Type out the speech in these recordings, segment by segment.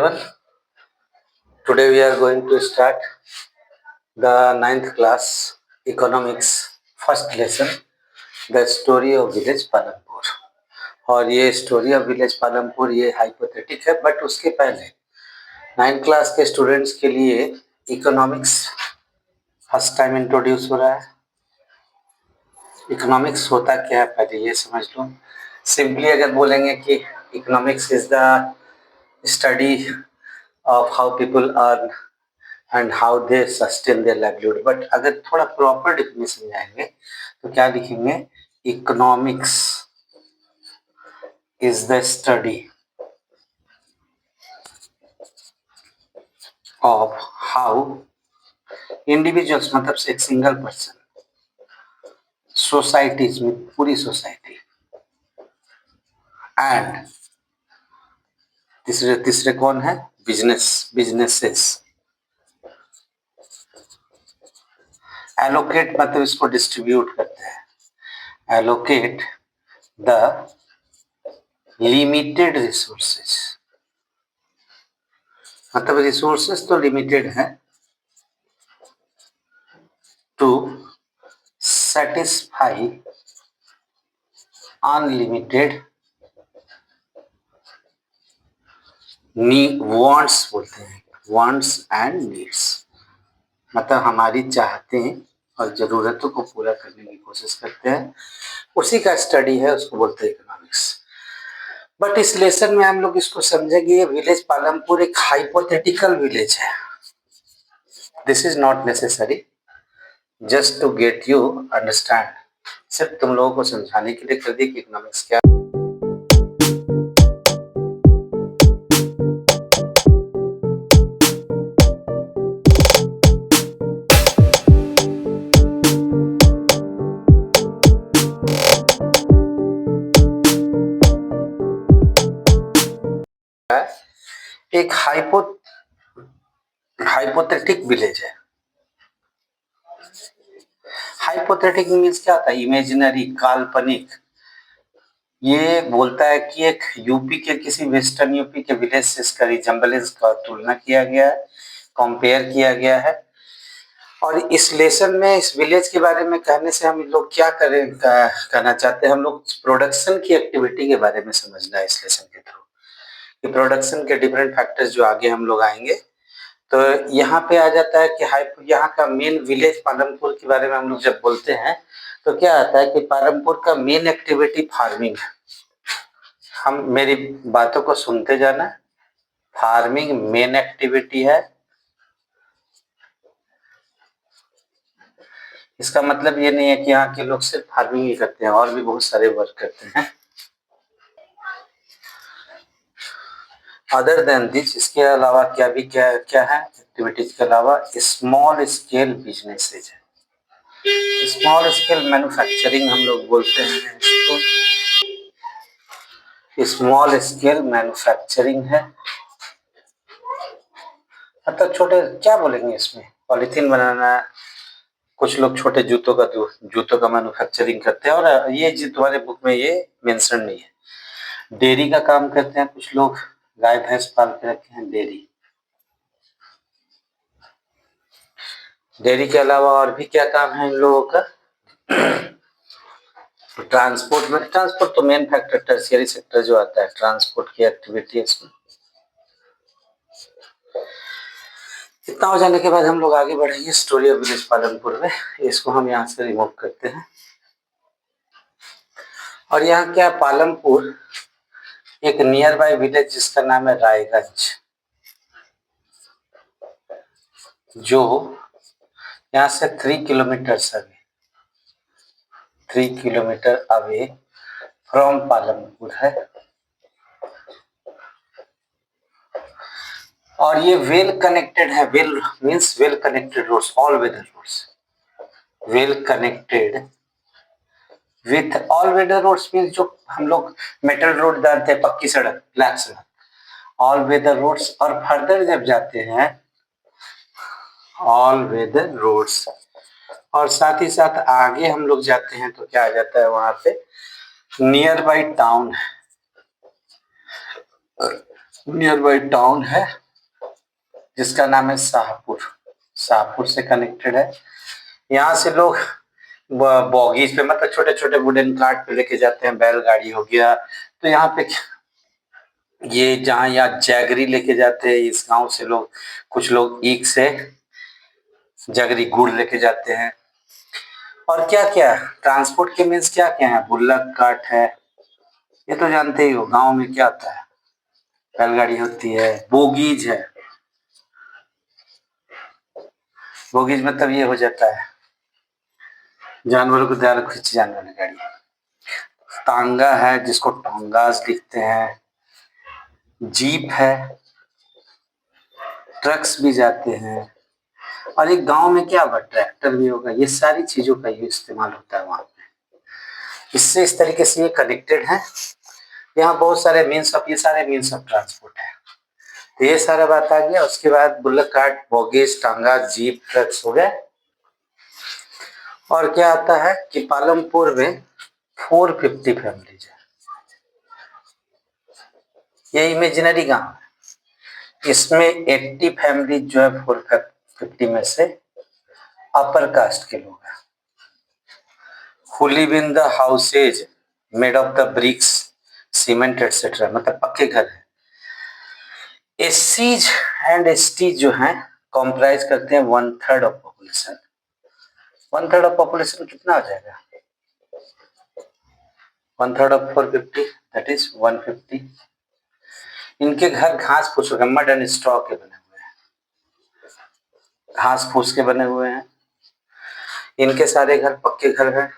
everyone. Today we are going to start the 9th class economics first lesson, the story of village Palampur. और ये story of village Palampur ये hypothetic है, but उसके पहले 9th class के students के लिए इकोनॉमिक्स फर्स्ट टाइम इंट्रोड्यूस हो रहा है. इकोनॉमिक्स होता क्या है पहले ये समझ लो. सिंपली अगर बोलेंगे कि economics is the study of how people earn and how they sustain their livelihood. But अगर थोड़ा प्रॉपर डिफिनेशन जाएंगे तो क्या लिखेंगे? Economics is the study of how individuals, मतलब से एक सिंगल पर्सन, सोसाइटीज में पूरी सोसाइटी, एंड तीसरे कौन है? बिजनेसेस. एलोकेट मतलब इसको डिस्ट्रीब्यूट करते हैं. एलोकेट द लिमिटेड रिसोर्सेस, मतलब रिसोर्सेस तो लिमिटेड है, टू सेटिस्फाई अनलिमिटेड वांट्स, बोलते हैं वांट्स एंड नीड्स, मतलब हमारी चाहतें और जरूरतों को पूरा करने की कोशिश करते हैं, उसी का स्टडी है, उसको बोलते हैं इकोनॉमिक्स. बट इस लेसन में हम लोग इसको समझेंगे ये विलेज पालमपुर एक हाइपोथेटिकल विलेज है. This is not necessary, just to get you understand, सिर्फ तुम लोगों को समझाने के लिए कर दी कि इकोनॉमिक्स क्या. एक हाइपोथेटिक विलेज है. हाइपोथेटिक मीन्स क्या होता है? इमेजिनरी, काल्पनिक. ये बोलता है कि एक यूपी के किसी वेस्टर्न यूपी के विलेज से इसका रिजेम्बलेंस का तुलना किया गया है, कंपेयर किया गया है. और इस लेसन में इस विलेज के बारे में कहने से हम लोग क्या कहना चाहते हैं? हम लोग प्रोडक्शन की एक्टिविटी के बारे में समझना है इस लेसन के थ्रू. कि प्रोडक्शन के डिफरेंट फैक्टर्स जो आगे हम लोग आएंगे, तो यहाँ पे आ जाता है कि यहाँ का मेन विलेज पालमपुर के बारे में हम लोग जब बोलते हैं तो क्या आता है कि पालमपुर का मेन एक्टिविटी फार्मिंग है. हम मेरी बातों को सुनते जाना. फार्मिंग मेन एक्टिविटी है. इसका मतलब ये नहीं है कि यहाँ के लोग सिर्फ फार्मिंग ही करते हैं, और भी बहुत सारे वर्क करते हैं. अदर देन दिस, इसके अलावा क्या है एक्टिविटीज के अलावा? स्मॉल स्केल बिजनेसेज है. स्मॉल स्केल मैन्युफैक्चरिंग हम लोग बोलते हैं इसको. स्मॉल स्केल मैन्युफैक्चरिंग है, मतलब छोटे, क्या बोलेंगे इसमें, पॉलिथीन बनाना. कुछ लोग छोटे जूतों का मैन्युफैक्चरिंग करते हैं, और ये जी तुम्हारे बुक में ये मेंशन नहीं है. डेयरी का काम करते हैं कुछ लोग, गाय भैंस पाल के रखे हैं, डेयरी के अलावा और भी क्या काम है इन लोगों का? ट्रांसपोर्ट तो मेन फैक्टर, टर्शियरी सेक्टर जो आता है, ट्रांसपोर्ट की एक्टिविटी है इसमें. इतना हो जाने के बाद हम लोग आगे बढ़ेंगे स्टोरी ऑफ विलेज पालमपुर में. इसको हम यहाँ से रिमूव करते हैं. और यहाँ क्या, पालमपुर एक नियर बाय विलेज जिसका नाम है रायगंज, जो यहाँ से 3 किलोमीटर अवे फ्रॉम पालमपुर है. और ये वेल कनेक्टेड है. Well means well connected roads, all weather roads. Well connected with all weather roads means जो हम लोग मेटल रोड जानते हैं, पक्की सड़क, ब्लैक सड़क, ऑल वेदर रोड्स. और फर्दर जब जाते हैं ऑल वेदर रोड्स, और साथ ही साथ आगे हम लोग जाते हैं तो क्या आ जाता है वहां पे? Near by town. Near by town है जिसका नाम है शाहपुर। शाहपुर से कनेक्टेड है। यहाँ से लोग बॉगीज पे मतलब छोटे छोटे वुडन कार्ट पे लेके जाते हैं, बैलगाड़ी हो गया। तो यहाँ पे ये जहाँ यहाँ जैगरी लेके जाते हैं इस गांव से लोग, कुछ लोग ईख से जगरी गुड़ लेके जाते हैं। और क्या क्या ट्रांसपोर्ट के मीन्स क्या क्या है, बुल्लक कार्ट है, ये तो जानते ही हो। गांव में क्या होता है, बैलगाड़ी होती है, बोगीज है। बोगीज मतलब ये हो जाता है जानवरों को द्वारा खींची जाने वाली गाड़ी। तांगा है जिसको टांगास लिखते हैं, जीप है, ट्रक्स भी जाते हैं, और एक गांव में क्या होगा, ट्रैक्टर भी होगा। ये सारी चीजों का यूज इस्तेमाल होता है वहां पे। इससे इस तरीके से ये कनेक्टेड है। यहाँ बहुत सारे मीन्स ऑफ, ये सारे मीन्स ऑफ ट्रांसपोर्ट है। तो ये सारा बात आ गया। उसके बाद बुल्लक कार्ट, बोगीज, टांगा, जीप, ट्रक्स हो गए। और क्या आता है कि पालमपुर में 450 फैमिलीज है। ये इमेजिनरी गांव है। इसमें 80 फैमिली जो है 450 में से अपर कास्ट के लोग हैं। who live in the houses made of the bricks, cement etcetera, मतलब पक्के घर है। एससीज एंड एसटी जो हैं कॉम्प्राइज करते हैं 1/3 ऑफ पॉपुलेशन। 1/3 ऑफ पॉपुलेशन कितना हो जाएगा, 1/3 ऑफ 450 दैट इज 150। इनके घर घास फूस के, मड एंड स्ट्रॉ के बने हुए हैं, घास फूस के बने हुए हैं। इनके सारे घर पक्के घर हैं।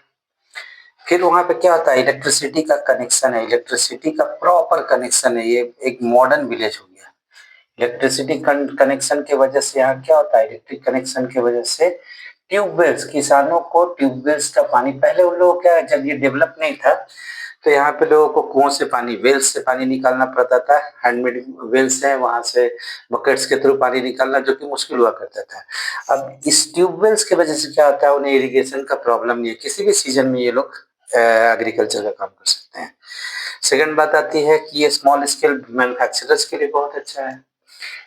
फिर वहां पे क्या होता है, इलेक्ट्रिसिटी का कनेक्शन है, इलेक्ट्रिसिटी का प्रॉपर कनेक्शन है। ये एक मॉडर्न विलेज हो गया। इलेक्ट्रिसिटी कनेक्शन के वजह से यहाँ क्या होता है, इलेक्ट्रिक कनेक्शन के वजह से ट्यूबवेल्स, किसानों को ट्यूबवेल्स का पानी, पहले उन लोगों क्या, जब ये डेवलप नहीं था तो यहाँ पे लोगों को कुओं से पानी, वेल्स से पानी निकालना पड़ता था। हैंडमेड वेल्स है, वहां से बकेट्स के थ्रू पानी निकालना, जो कि मुश्किल हुआ करता था। अब इस ट्यूबवेल्स की वजह से क्या होता है, उन्हें इरिगेशन का प्रॉब्लम नहीं है, किसी भी सीजन में ये लोग एग्रीकल्चर का काम कर सकते हैं। सेकंड बात आती है कि ये स्मॉल स्केल मैन्युफैक्चरर्स के लिए बहुत अच्छा है।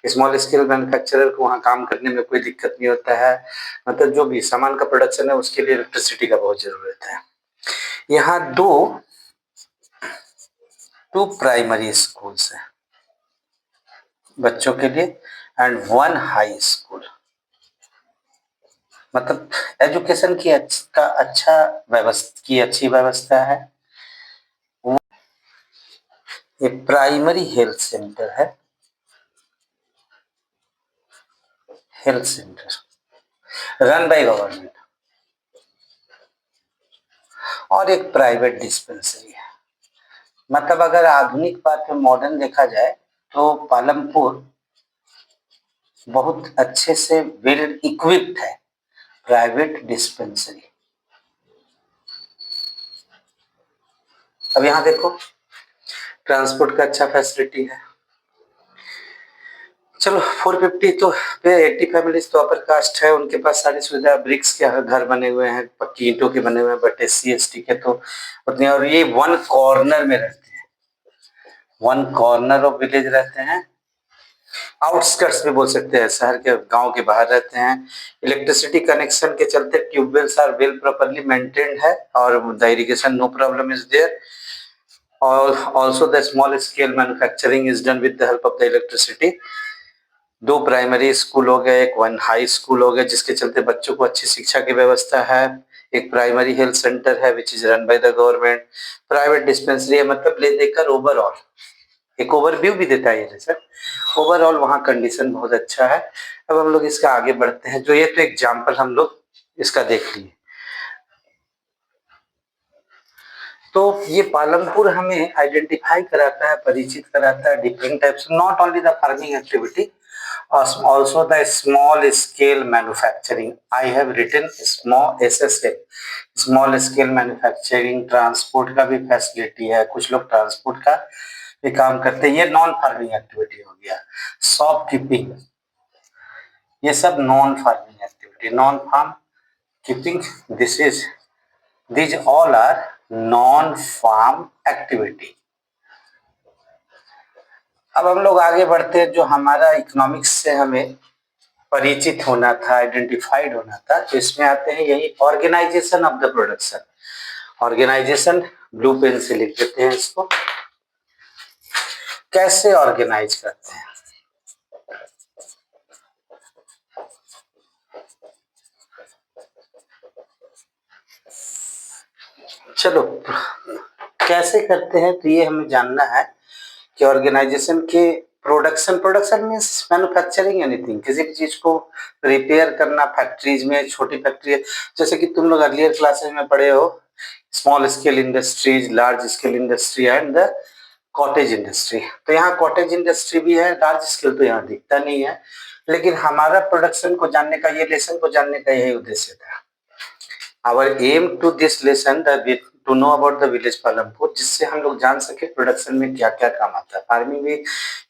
स्मॉल स्केल मैन्युफैक्चरर को वहाँ काम करने में कोई दिक्कत नहीं होता है। मतलब जो भी सामान का प्रोडक्शन है उसके लिए इलेक्ट्रिसिटी का बहुत जरूरत है। यहाँ टू प्राइमरी स्कूल्स हैं बच्चों के लिए एंड 1 हाई स्कूल। मतलब एजुकेशन की अच्छी व्यवस्था है। ये प्राइमरी हेल्थ सेंटर है, health centre run by government, और एक प्राइवेट डिस्पेंसरी है। मतलब अगर आधुनिक बात में मॉडर्न देखा जाए तो पालमपुर बहुत अच्छे से वेल इक्विप्ड है प्राइवेट डिस्पेंसरी। अब यहाँ देखो ट्रांसपोर्ट का अच्छा फैसिलिटी है। चलो 450 तो 80 फैमिलीज तो अपर कास्ट है, उनके पास सारी सुविधा, ब्रिक्स के घर बने हुए हैं, पक्की ईंटों के बने हुए हैं। बट SC ST के तो उतने, और ये वन कॉर्नर में रहते हैं, वन कॉर्नर ऑफ विलेज रहते हैं। आउटस्कर्ट्स भी बोल सकते हैं, शहर के, गांव के बाहर रहते हैं। इलेक्ट्रिसिटी कनेक्शन के चलते tubewells are well properly maintained है, और the irrigation no problem is there. और also the small scale manufacturing is done with the help of the electricity. 2 primary school हो गए, एक 1 हाई स्कूल हो गया, जिसके चलते बच्चों को अच्छी शिक्षा की व्यवस्था है। एक प्राइमरी हेल्थ सेंटर है which is run by the government. Private dispensary है, मतलब ले देकर ओवरऑल एक ओवरव्यू भी देता है ये सर। ओवरऑल वहाँ कंडीशन बहुत अच्छा है। अब हम लोग इसका आगे बढ़ते हैं, जो ये तो एग्जाम्पल हम लोग इसका देख लिए। तो ये पालमपुर हमें आइडेंटिफाई कराता है, परिचित कराता है different types, not only the farming activity, also the small scale manufacturing. I have written small SSL, small scale manufacturing। Transport का भी फैसिलिटी है, कुछ लोग ट्रांसपोर्ट का भी काम करते हैं। ये नॉन फार्मिंग एक्टिविटी हो गया। शॉप कीपिंग, ये सब non farming activity, non farm keeping, this is, these all are non farm activity। अब हम लोग आगे बढ़ते हैं। जो हमारा इकोनॉमिक्स से हमें परिचित होना था, आइडेंटिफाइड होना था, तो इसमें आते हैं यही organisation of the production. Organisation blue pen से लिख देते हैं इसको। कैसे ऑर्गेनाइज करते हैं? चलो कैसे करते हैं, तो ये हमें जानना है कि ऑर्गेनाइजेशन के प्रोडक्शन मीन्स मैन्युफैक्चरिंग एनीथिंग, किसी भी चीज को रिपेयर करना फैक्ट्रीज में, छोटी फैक्ट्री, जैसे कि तुम लोग अर्लियर क्लासेज में पढ़े हो, small scale industries, large scale industry and the cottage industry. तो यहाँ कॉटेज इंडस्ट्री भी है, लार्ज स्केल तो यहाँ दिखता नहीं है, लेकिन हमारा प्रोडक्शन को जानने का, ये लेसन को जानने का यही उद्देश्य था। Our aim to this lesson to know about the village Palampur, जिससे हम लोग जान सके प्रोडक्शन में क्या क्या काम आता है। फार्मिंग भी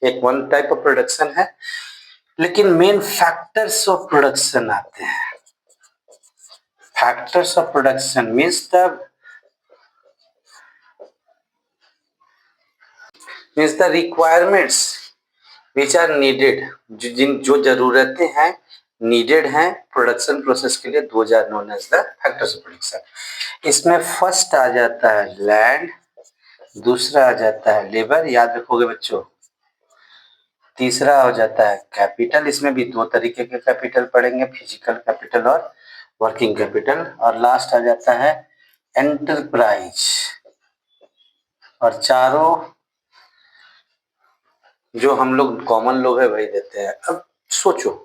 एक वन टाइप ऑफ प्रोडक्शन है, लेकिन मेन फैक्टर्स ऑफ प्रोडक्शन आते हैं। Factors of production means the requirements which are needed, जो जरूरतें हैं, नीडेड हैं प्रोडक्शन प्रोसेस के लिए, those are known as the factors of production. इसमें फर्स्ट आ जाता है लैंड, दूसरा आ जाता है लेबर, याद रखोगे बच्चों। तीसरा हो जाता है कैपिटल, इसमें भी दो तरीके के कैपिटल पढ़ेंगे, फिजिकल कैपिटल और वर्किंग कैपिटल। और लास्ट आ जाता है एंटरप्राइज। और चारों जो हम लोग कॉमन लोग है वही देते हैं। अब सोचो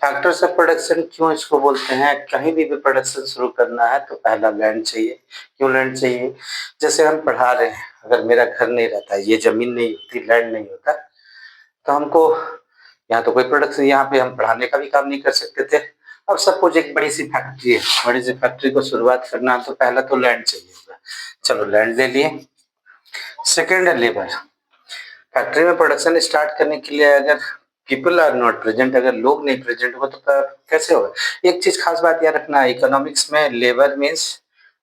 फैक्टर्स ऑफ प्रोडक्शन क्यों इसको बोलते हैं? कहीं भी प्रोडक्शन शुरू करना है तो पहला लैंड चाहिए। क्यों लैंड चाहिए? जैसे हम पढ़ा रहे हैं, अगर मेरा घर नहीं रहता, ये जमीन नहीं होती, लैंड नहीं होता, तो हमको यहाँ तो कोई प्रोडक्शन, यहाँ पे हम पढ़ाने का भी काम नहीं कर सकते थे। अब सपोज एक बड़ी सी फैक्ट्री है, बड़ी सी फैक्ट्री को शुरुआत करना है तो पहला तो लैंड चाहिए होगा। चलो लैंड ले लिए। सेकेंड है लेबर। फैक्ट्री में प्रोडक्शन स्टार्ट करने के लिए अगर पीपल आर नॉट प्रेजेंट, अगर लोग नहीं प्रेजेंट हो तो कैसे होगा? एक चीज खास बात याद रखना है, इकोनॉमिक्स में labour means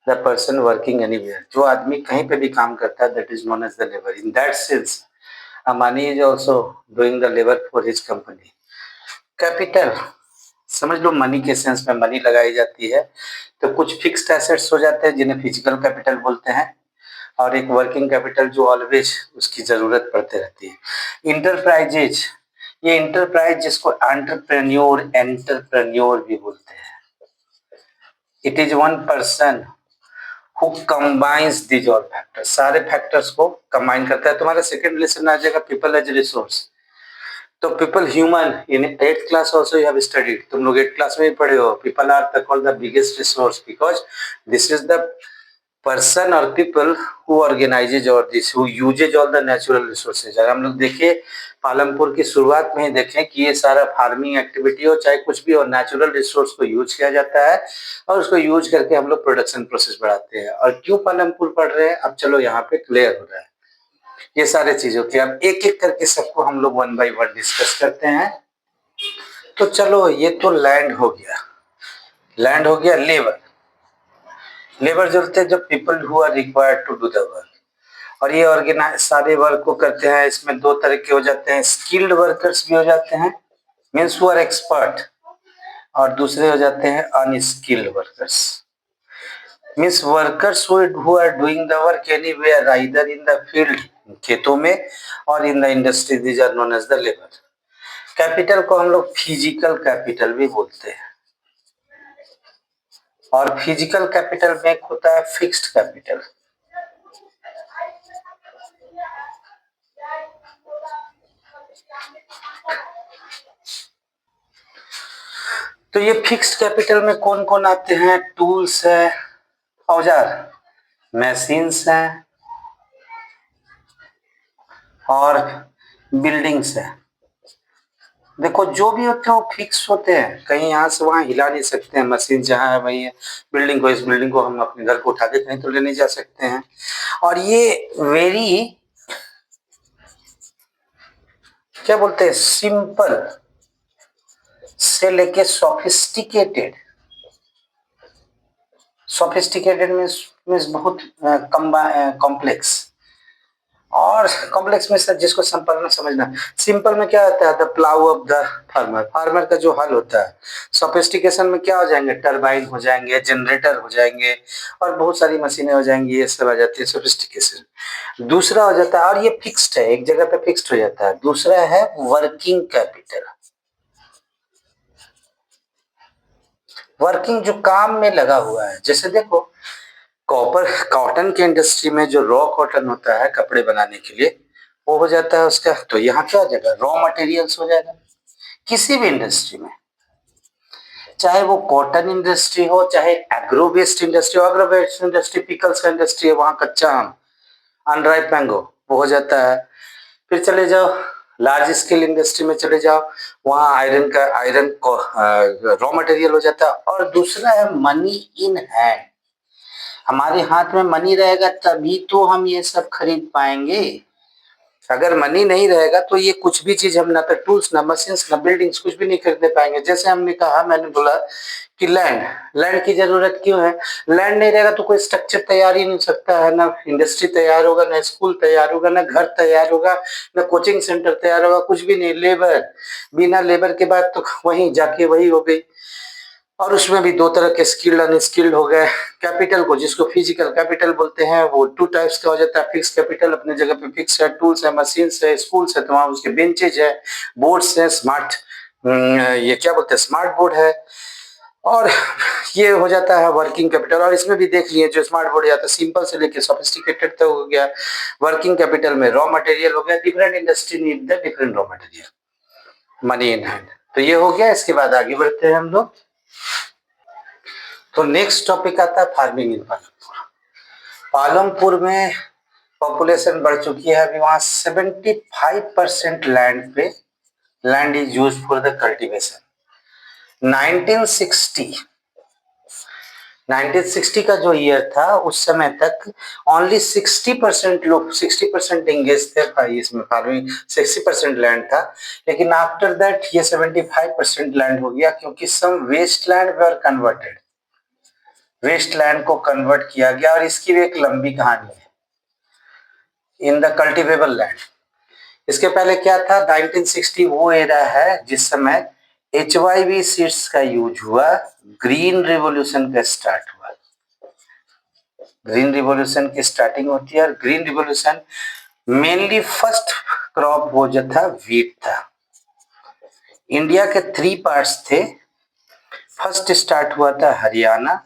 the person working anywhere. जो आदमी कहीं पे भी काम करता है that is known as the labour. In that sense अमानी is also doing the labour for his company. Capital समझ लो, मनी के सेंस में मनी लगाई जाती है। तो कुछ फिक्स्ड एसेट्स हो जाते हैं जिन्हें फिजिकल कैपिटल बोलते हैं, और एक वर्किंग कैपिटल जो ऑलवेज उसकी जरूरत पड़ते रहती है। इंटरप्राइजेज, ये इंटरप्राइज जिसको एंटरप्रेन्योर भी बोलते हैं। It is one person who combines these all factors, सारे फैक्टर्स को कंबाइन करता है। तुम्हारा सेकंड लेसन आ जाएगा पीपल एज रिसोर्स। तो people human in 8th class also you have studied, तुम लोग 8th क्लास में भी पढ़े हो। People are called the biggest resource because this is the person और पीपल हु ऑर्गेनाइजेज और this who uses all the natural resources. अगर हम लोग देखें पालमपुर की शुरुआत में ही देखें कि ये सारा फार्मिंग एक्टिविटी हो चाहे कुछ भी हो, नेचुरल रिसोर्स को यूज किया जाता है और उसको यूज करके हम लोग प्रोडक्शन प्रोसेस बढ़ाते हैं। और क्यों पालमपुर पढ़ रहे हैं अब चलो यहाँ पे क्लियर हो रहा है ये सारे चीजों की। अब एक एक करके सबको हम लोग वन बाय वन डिस्कस करते हैं। तो चलो ये तो लैंड हो गया, लैंड हो गया। लेबर, लेबर जो होते हैं जो people who are required to do the work, और ये ऑर्गेनाइज सारे वर्क को करते हैं। इसमें दो तरह के हो जाते हैं, स्किल्ड वर्कर्स भी हो जाते हैं मीन्स हु आर एक्सपर्ट, और दूसरे हो जाते हैं unskilled workers means workers who are doing the work anywhere either in the field, खेतों में, और in the industry, these are known as the labour. Capital को हम लोग फिजिकल कैपिटल भी बोलते हैं, और फिजिकल कैपिटल में होता है फिक्स्ड कैपिटल। तो ये फिक्स्ड कैपिटल में कौन कौन आते हैं? टूल्स है, औजार, मशीन्स हैं, और बिल्डिंग्स है। देखो जो भी होते हैं वो फिक्स होते हैं, कहीं यहाँ से वहां हिला नहीं सकते हैं। मशीन जहाँ है वही है। बिल्डिंग को, इस बिल्डिंग को हम अपने घर को उठा के कहीं तो ले नहीं जा सकते हैं। और ये वेरी क्या बोलते हैं, सिंपल से लेके सोफिस्टिकेटेड, सोफिस्टिकेटेड मीन्स बहुत कॉम्प्लेक्स, और कॉम्प्लेक्स में सर जिसको सिंपल में समझना, सिंपल में क्या होता है, the plough of the farmer, farmer का जो हल होता है। सोफिस्टिकेशन में क्या हो जाएंगे, टरबाइन हो जाएंगे, जनरेटर हो जाएंगे और बहुत सारी मशीनें हो जाएंगी, ये सब आ जाती है सोफिस्टिकेशन। दूसरा हो जाता है, और ये फिक्स्ड है, एक जगह पे फिक्स्ड हो जाता है। दूसरा है वर्किंग कैपिटल, वर्किंग जो काम में लगा हुआ है। जैसे देखो कॉपर कॉटन के इंडस्ट्री में जो रॉ कॉटन होता है कपड़े बनाने के लिए, वो हो जाता है उसका, तो यहाँ क्या हो जाएगा, रॉ मटेरियल्स हो जाएगा। किसी भी इंडस्ट्री में, चाहे वो कॉटन इंडस्ट्री हो, चाहे एग्रो बेस्ड इंडस्ट्री हो, एग्रो बेस्ड इंडस्ट्री पिकल्स का इंडस्ट्री है, वहां कच्चा आम, अनराइप मैंगो, वो हो जाता है। फिर चले जाओ लार्ज स्केल इंडस्ट्री में चले जाओ, वहां आयरन रॉ मटेरियल हो जाता है। और दूसरा है मनी इन हैंड, हमारे हाथ में मनी रहेगा तभी तो हम ये सब खरीद पाएंगे। अगर मनी नहीं रहेगा तो ये कुछ भी चीज हम ना तो टूल्स ना मशीन्स ना बिल्डिंग्स कुछ भी नहीं खरीदने पाएंगे। जैसे हमने कहा, मैंने बोला कि लैंड, लैंड की जरूरत क्यों है, लैंड नहीं रहेगा तो कोई स्ट्रक्चर तैयार ही नहीं सकता है, ना इंडस्ट्री तैयार होगा, ना स्कूल तैयार होगा, ना घर तैयार होगा, ना कोचिंग सेंटर तैयार होगा, कुछ भी नहीं। लेबर, बिना लेबर के बाद तो वहीं जाके वही हो गई। और उसमें भी दो तरह के स्किल्ड अनस्किल्ड हो गए। कैपिटल को, जिसको फिजिकल कैपिटल बोलते हैं, वो टू टाइप्स का हो जाता है। फिक्स कैपिटल अपने जगह पे फिक्स है, टूल्स है, मशीन्स है, स्कूल्स है तो वहां उसके बेंचेज है, बोर्ड्स है, स्मार्ट ये क्या बोलते हैं, स्मार्ट बोर्ड है। और ये हो जाता है वर्किंग कैपिटल। और इसमें भी देख लिए, जो स्मार्ट बोर्ड या तो सिंपल से लेके सोफिस्टिकेटेड तक हो गया। वर्किंग कैपिटल में रॉ मटेरियल हो गया, different industry need the different raw material, money in hand. तो ये हो गया। इसके बाद आगे बढ़ते हैं हम लोग। तो नेक्स्ट टॉपिक आता है फार्मिंग इन पालमपुर। पालमपुर में पॉपुलेशन बढ़ चुकी है अभी, वहां 75% लैंड पे, land is use for the cultivation. 1960 का जो ईयर था, उस समय तक ओनली 60% लोग, 60% एंगेज थे इसमें, फार्मिंग 60% लैंड था। लेकिन आफ्टर दैट ये 75% लैंड हो गया, क्योंकि सम वेस्ट लैंड वर कन्वर्टेड, वेस्ट लैंड को कन्वर्ट किया गया। और इसकी भी एक लंबी कहानी है, इन द कल्टिवेबल लैंड। इसके पहले क्या था, 1960 वो एरा है जिस समय HYV सीड्स का यूज हुआ, ग्रीन रिवॉल्यूशन का स्टार्ट हुआ। ग्रीन रिवॉल्यूशन की स्टार्टिंग होती है, और green revolution mainly first crop वो जो था वीट था। इंडिया के 3 पार्ट्स थे। फर्स्ट स्टार्ट हुआ था हरियाणा,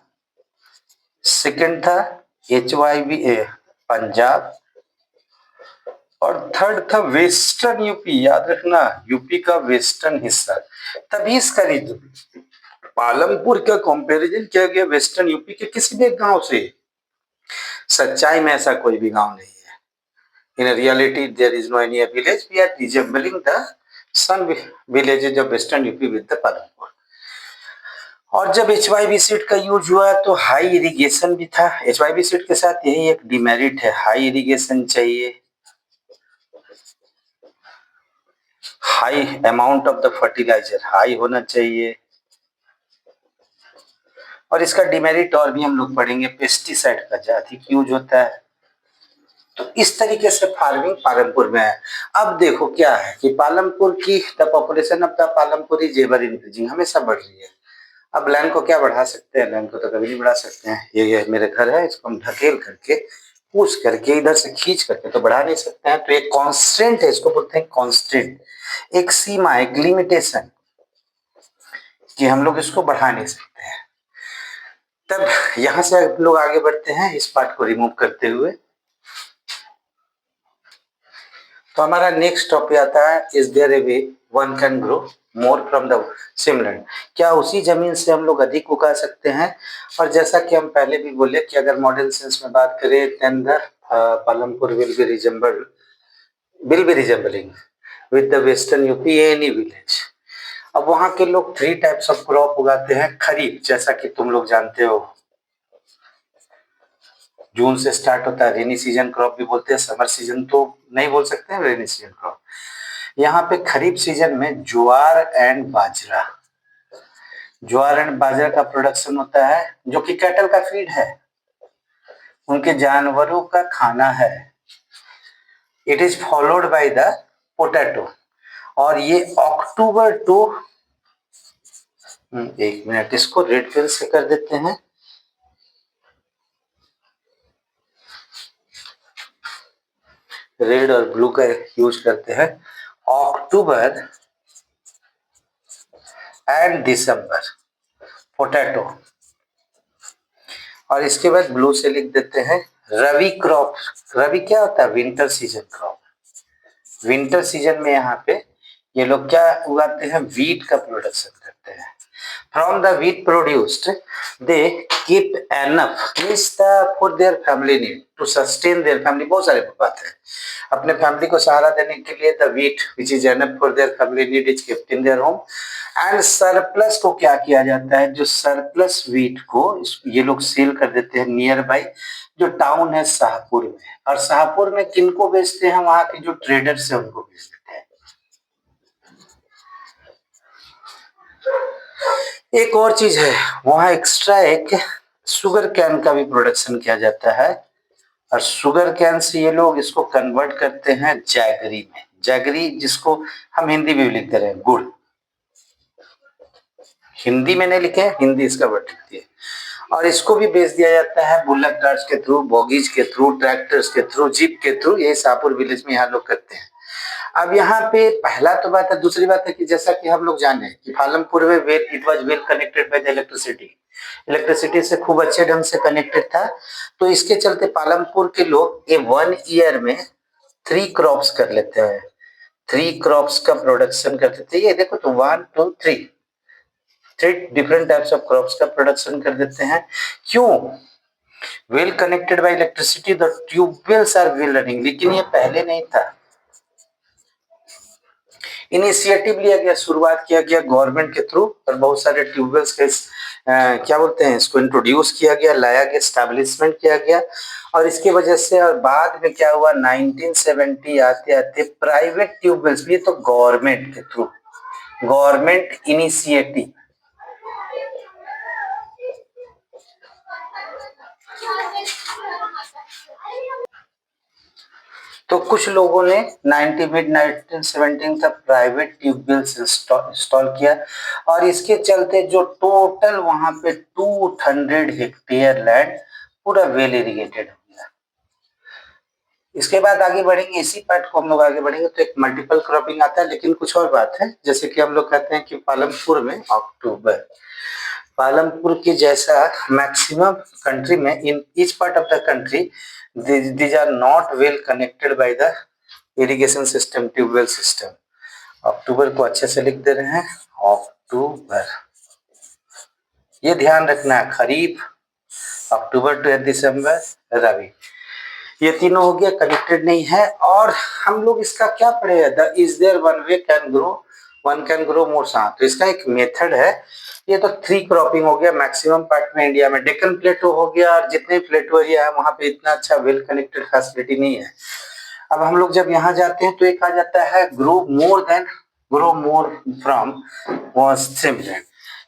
सेकंड था HYV पंजाब, और थर्ड था वेस्टर्न यूपी। याद रखना, यूपी का वेस्टर्न हिस्सा। तभी इसका रीजन, पालमपुर का कंपैरिजन किया गया वेस्टर्न यूपी के किसी भी गांव से। सच्चाई में ऐसा कोई भी गांव नहीं है। In reality there is no any village, we are resembling the sun villages of western UP with the Palampur. और जब HYV सीड का यूज हुआ तो हाई इरिगेशन भी था। HYV सीड के साथ यही एक डिमेरिट है, हाई इरिगेशन चाहिए, high amount of the fertiliser high होना चाहिए। और इसका डिमेरिट और भी हम लोग पढ़ेंगे, पेस्टिसाइड का अधिक यूज होता है। तो इस तरीके से फार्मिंग पालमपुर में है। अब देखो क्या है कि पालमपुर की the population of the Palampur is ever increasing, हमेशा बढ़ रही है। अब लैंड को क्या बढ़ा सकते हैं, लैंड को तो कभी नहीं बढ़ा सकते हैं। ये मेरे घर है, इसको हम ढकेल करके, पूछ करके, इधर से खींच करके तो बढ़ा नहीं सकते हैं। तो एक कांस्टेंट है, इसको बोलते हैं कांस्टेंट, एक सीमा, एक लिमिटेशन, कि हम लोग इसको बढ़ा नहीं सकते हैं। तब यहां से हम लोग आगे बढ़ते हैं, इस पार्ट को रिमूव करते हुए। तो हमारा नेक्स्ट टॉपिक आता है, is there a way one can grow more from the same land. क्या उसी जमीन से हम लोग अधिक उगा सकते हैं। और जैसा कि हम पहले भी बोले कि अगर मॉडर्न सेंस में बात करें, then the Palampur will be resembling with the western UP any village. अब वहां के लोग 3 टाइप्स ऑफ क्रॉप उगाते हैं। खरीफ, जैसा कि तुम लोग जानते हो, जून से स्टार्ट होता है, रेनी सीजन क्रॉप भी बोलते हैं, समर सीजन तो नहीं बोल सकते हैं, रेनी सीजन क्रॉप। यहाँ पे खरीफ सीजन में ज्वार एंड बाजरा, ज्वार एंड बाजरा का प्रोडक्शन होता है, जो कि कैटल का फीड है, उनके जानवरों का खाना है। It is followed by the potato. और ये अक्टूबर टू, एक मिनट, इसको रेड पेन से कर देते हैं। रेड और ब्लू का यूज करते हैं। October and December potato. और इसके बाद ब्लू से लिख देते हैं रवि क्रॉप। रवि क्या होता है? Winter season crop. Winter season में यहाँ पे ये लोग क्या उगाते हैं? वीट का प्रोडक्शन करते हैं। From the wheat produced they keep enough means for their family need to sustain their family. बहुत सारे बात है, अपने फैमिली को सहारा देने के लिए the wheat which is enough for their family need is kept in their home. And surplus को क्या किया जाता है? जो सरप्लस वीट को ये लोग सेल कर देते हैं नियर बाई जो टाउन है शाहपुर में। और शाहपुर में किनको बेचते हैं? वहां के जो ट्रेडर्स है उनको बेच देते हैं। एक और चीज है, वहां एक्स्ट्रा एक शुगर कैन का भी प्रोडक्शन किया जाता है। और शुगर कैन से ये लोग इसको कन्वर्ट करते हैं जैगरी में। जैगरी जिसको हम हिंदी में भी लिख दे रहे हैं गुड़। हिंदी में नहीं लिखे, हिंदी इसका वर्ड लिखती है। और इसको भी बेच दिया जाता है बुल्लक कार्ट्स के थ्रू, बॉगीज के थ्रू, ट्रैक्टर्स के थ्रू, जीप के थ्रू। ये शाहपुर विलेज में यहाँ लोग करते हैं। अब यहाँ पे पहला तो बात है। दूसरी बात है कि जैसा कि हम लोग जाने कि पालमपुर में it was well connected by the electricity. Electricity से खूब अच्छे ढंग से कनेक्टेड था। तो इसके चलते पालमपुर के लोग ये 1 ईयर में 3 क्रॉप्स कर लेते हैं। 3 क्रॉप्स का प्रोडक्शन करते थे। ये देखो तो 1 2 3 डिफरेंट टाइप्स ऑफ क्रॉप्स का प्रोडक्शन कर देते हैं। क्यों? Well connected by electricity, the tubewells are well running. लेकिन ये पहले नहीं था। इनिशिएटिव लिया गया, शुरुआत किया गया गवर्नमेंट के थ्रू और बहुत सारे ट्यूबवेल्स के क्या बोलते हैं इसको इंट्रोड्यूस किया गया, लाया गया, स्टैब्लिशमेंट किया गया। और इसकी वजह से और बाद में क्या हुआ 1970 आते आते प्राइवेट ट्यूबवेल्स भी, तो गवर्नमेंट के थ्रू, गवर्नमेंट इनिशिएटिव। तो कुछ लोगों ने मिड 1917 तक प्राइवेट ट्यूबवेल्स इंस्टॉल किया। और इसके चलते जो टोटल वहां पे 200 हेक्टेयर लैंड पूरा वेल इरिगेटेड हो गया। इसके बाद आगे बढ़ेंगे, इसी पार्ट को हम लोग आगे बढ़ेंगे तो एक मल्टीपल क्रॉपिंग आता है। लेकिन कुछ और बात है, जैसे कि हम लोग कहते हैं कि पालमपुर में अक्टूबर, पालमपुर के जैसा मैक्सिमम कंट्री में in each part of the country these are not well connected by the irrigation system, tubewell system. अक्टूबर को अच्छे से लिख दे रहे हैं, अक्टूबर। ये ध्यान रखना है, खरीफ अक्टूबर टू दिसंबर, रबी, ये तीनों हो गया, कनेक्टेड नहीं है। और हम लोग इसका क्या पढ़े? The is there one way can grow, one can grow more. तो इसका एक मेथड है। ये तो 3 क्रॉपिंग हो गया मैक्सिमम पार्ट में इंडिया में। डेक्कन प्लेटो हो गया, और जितने प्लेटो एरिया है वहां पे इतना अच्छा वेल कनेक्टेड फैसिलिटी नहीं है। अब हम लोग जब यहाँ जाते हैं तो एक आ जाता है grow more from same land.